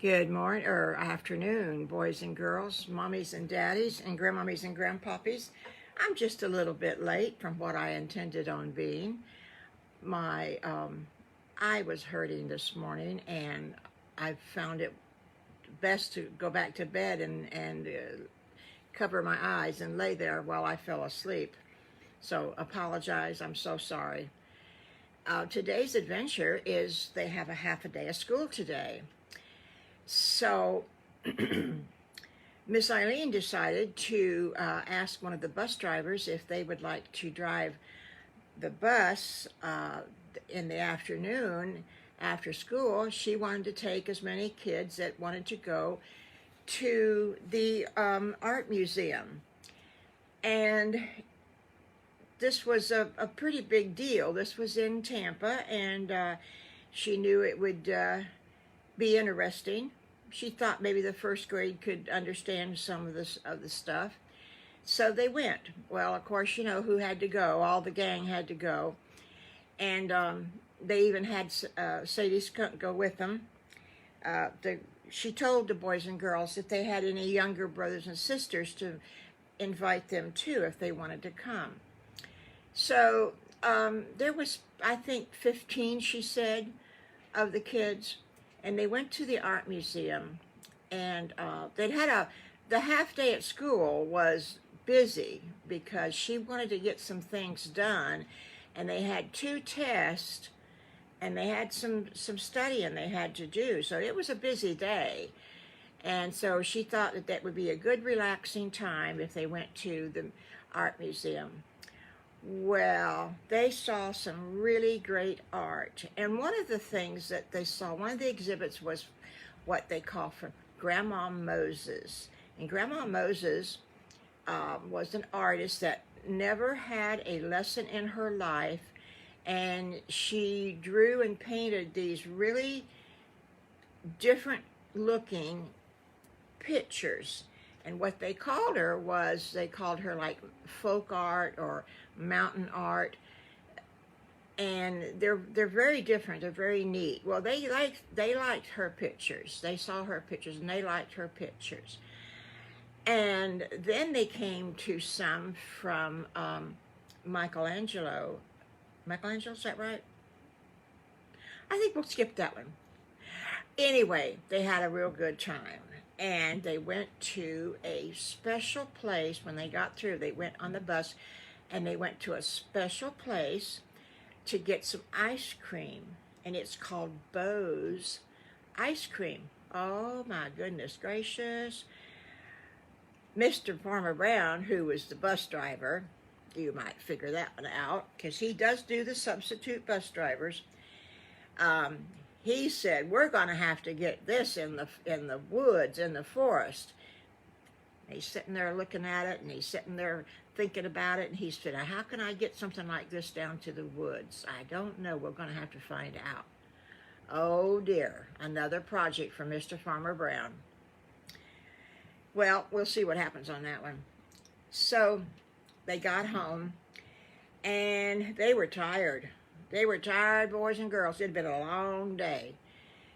Good morning or afternoon, boys and girls, mommies and daddies, and grandmommies and grandpuppies. I'm just a little bit late from what I intended on being. My eye was hurting this morning, and I found it best to go back to bed and cover my eyes and lay there while I fell asleep. So apologize. I'm so sorry. Today's adventure is they have a half a day of school today. So Miss Eileen decided to ask one of the bus drivers if they would like to drive the bus in the afternoon after school. She wanted to take as many kids that wanted to go to the art museum. And this was a pretty big deal. This was in Tampa, and she knew it would be interesting. She thought maybe the first grade could understand some of the stuff. So they went. Well, of course, you know who had to go. All the gang had to go. And they even had Sadie Skunk go with them. She told the boys and girls if they had any younger brothers and sisters to invite them too if they wanted to come. So there was, I think, 15, she said, of the kids. And they went to the art museum, and they'd had the half day at school was busy because she wanted to get some things done, and they had 2 tests, and they had some studying they had to do. So it was a busy day, and so she thought that would be a good relaxing time if they went to the art museum. Well, they saw some really great art. And one of the things that they saw, one of the exhibits was what they call for Grandma Moses. And Grandma Moses was an artist that never had a lesson in her life. And she drew and painted these really different looking pictures. And what they called her was, they called her like folk art or mountain art, and they're very different. They're very neat. Well, they liked her pictures. They saw her pictures and they liked her pictures. And then they came to some from Michelangelo. Michelangelo, is that right? I think we'll skip that one. Anyway, they had a real good time. And they went to a special place. When they got through, they went on the bus and they went to a special place to get some ice cream. And it's called Bo's Ice Cream. Oh my goodness gracious. Mr. Farmer Brown, who was the bus driver, you might figure that one out, because he does do the substitute bus drivers. He said, we're going to have to get this in the woods, in the forest. And he's sitting there looking at it, and he's sitting there thinking about it, and he said, how can I get something like this down to the woods? I don't know. We're going to have to find out. Oh, dear. Another project for Mr. Farmer Brown. Well, we'll see what happens on that one. So they got home, and they were tired. They were tired, boys and girls. It had been a long day.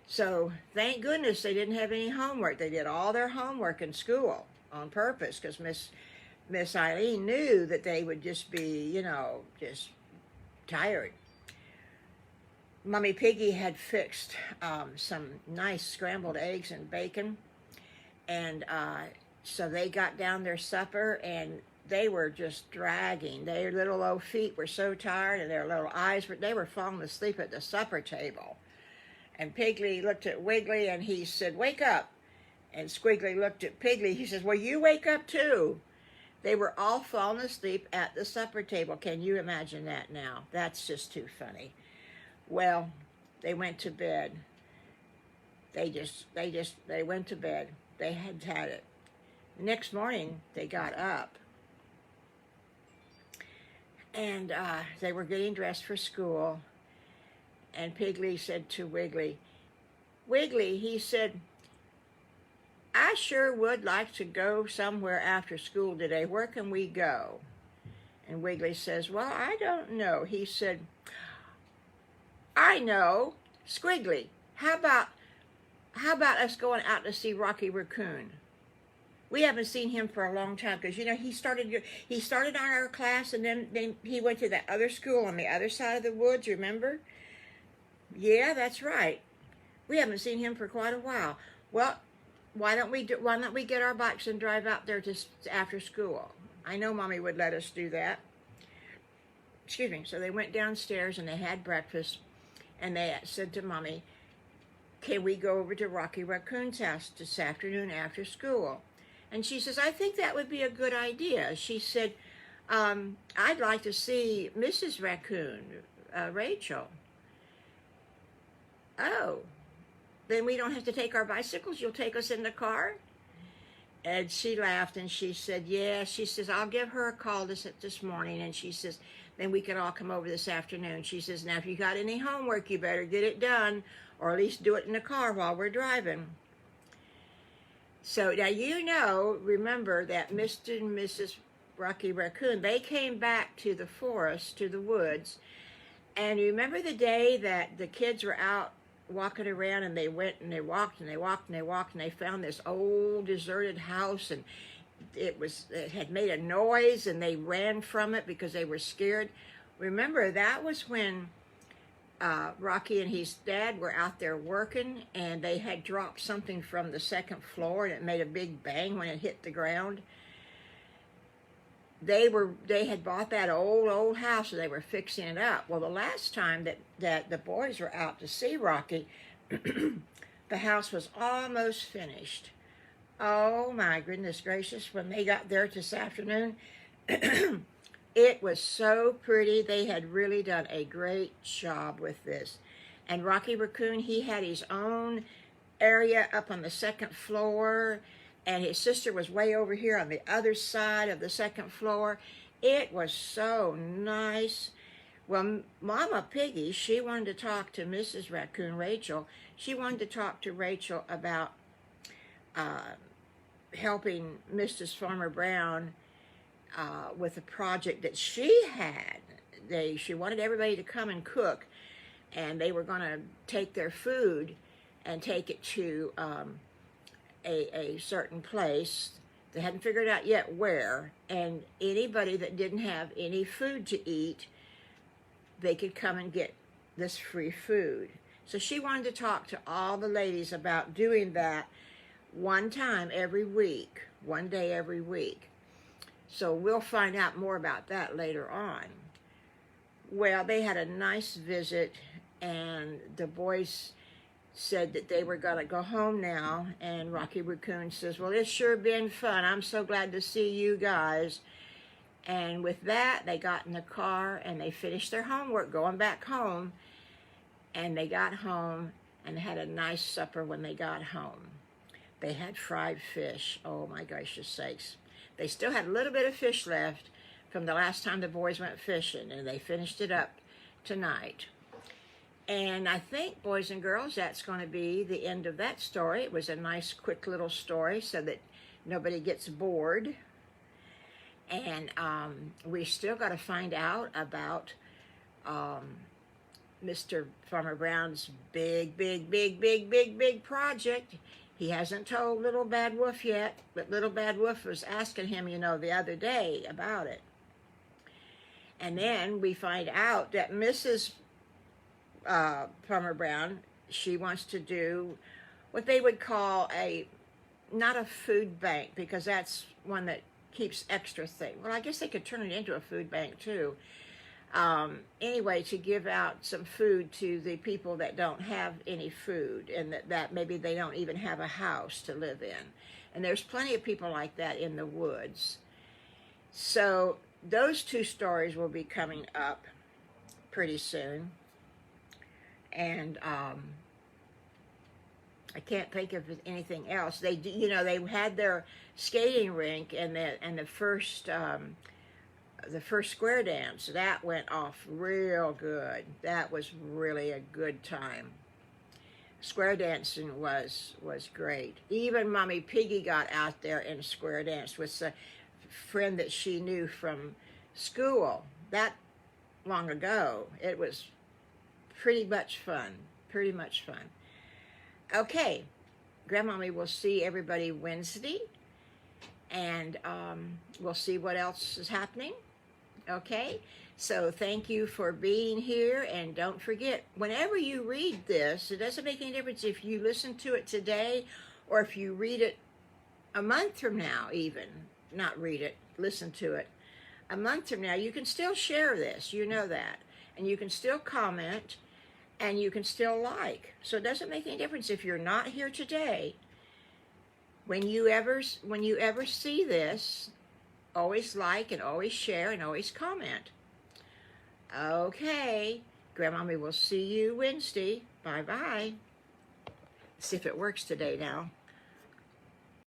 So thank goodness they didn't have any homework. They did all their homework in school on purpose because Miss Eileen knew that they would just be, you know, just tired. Mommy Piggy had fixed some nice scrambled eggs and bacon. And so they got down their supper, and they were just dragging. Their little old feet were so tired, and their little eyes they were falling asleep at the supper table. And Piggly looked at Wiggly, and he said, wake up. And Squiggly looked at Piggly. He says, well, you wake up too. They were all falling asleep at the supper table. Can you imagine that now? That's just too funny. Well, they went to bed. They went to bed. They had it. The next morning, they got up. And they were getting dressed for school. And Piggly said to Wiggly, Wiggly, he said, I sure would like to go somewhere after school today. Where can we go? And Wiggly says, well, I don't know. He said, I know, Squiggly, how how about us going out to see Rocky Raccoon? We haven't seen him for a long time because, you know, he started on our class, and then he went to that other school on the other side of the woods, remember? Yeah, that's right. We haven't seen him for quite a while. Well, why don't we get our bikes and drive out there to after school? I know Mommy would let us do that. Excuse me. So they went downstairs and they had breakfast, and they said to Mommy, can we go over to Rocky Raccoon's house this afternoon after school? And she says, I think that would be a good idea. She said, I'd like to see Mrs. Raccoon, Rachel. Oh, then we don't have to take our bicycles? You'll take us in the car? And she laughed and she said, yeah. She says, I'll give her a call this morning. And she says, then we can all come over this afternoon. She says, now if you got any homework, you better get it done, or at least do it in the car while we're driving. So now you know, remember that Mr. and Mrs. Rocky Raccoon, they came back to the forest, to the woods, and remember the day that the kids were out walking around, and they went and they walked and they walked and they walked, and they found this old deserted house, and it had made a noise, and they ran from it because they were scared. Remember, that was when Rocky and his dad were out there working, and they had dropped something from the second floor, and it made a big bang when it hit the ground. They had bought that old house, and they were fixing it up. Well, the last time that the boys were out to see Rocky, the house was almost finished. Oh my goodness gracious, when they got there this afternoon, it was so pretty. They had really done a great job with this. And Rocky Raccoon, he had his own area up on the second floor, and his sister was way over here on the other side of the second floor. It was so nice. Well, Mama Piggy, she wanted to talk to Mrs. Raccoon, Rachel. She wanted to talk to Rachel about helping Mrs. Farmer Brown with a project that she had. She wanted everybody to come and cook, and they were going to take their food and take it to a certain place. They hadn't figured out yet where, and anybody that didn't have any food to eat, they could come and get this free food. So she wanted to talk to all the ladies about doing that one time every week, one day every week. So we'll find out more about that later on. Well, they had a nice visit, and the boys said that they were going to go home now, and Rocky Raccoon says, well, it's sure been fun. I'm so glad to see you guys. And with that, they got in the car, and they finished their homework going back home, and they got home and had a nice supper when they got home. They had fried fish. Oh, my gracious sakes. They still had a little bit of fish left from the last time the boys went fishing, and they finished it up tonight. And I think, boys and girls, that's going to be the end of that story. It was a nice, quick little story so that nobody gets bored. And we still got to find out about Mr. Farmer Brown's big project. He hasn't told Little Bad Wolf yet, but Little Bad Wolf was asking him, you know, the other day about it. And then we find out that Mrs. Farmer Brown, she wants to do what they would call not a food bank, because that's one that keeps extra things. Well, I guess they could turn it into a food bank too. Anyway, to give out some food to the people that don't have any food, and that maybe they don't even have a house to live in. And there's plenty of people like that in the woods. So those two stories will be coming up pretty soon. And I can't think of anything else. They, you know, they had their skating rink, and the first square dance, that went off real good. That was really a good time. Square dancing was great. Even Mommy Piggy got out there and square danced with a friend that she knew from school that long ago. It was pretty much fun. Okay, GrandMommy will see everybody Wednesday, and we'll see what else is happening. Okay? So thank you for being here, and don't forget, whenever you read this, it doesn't make any difference if you listen to it today or if you read it a month from now even. Not read it, listen to it. A month from now, you can still share this, you know that. And you can still comment, and you can still like. So it doesn't make any difference if you're not here today. When you ever see this, always like and always share and always comment. Okay, GrandMommy will see you Wednesday. Bye-bye. See if it works today now.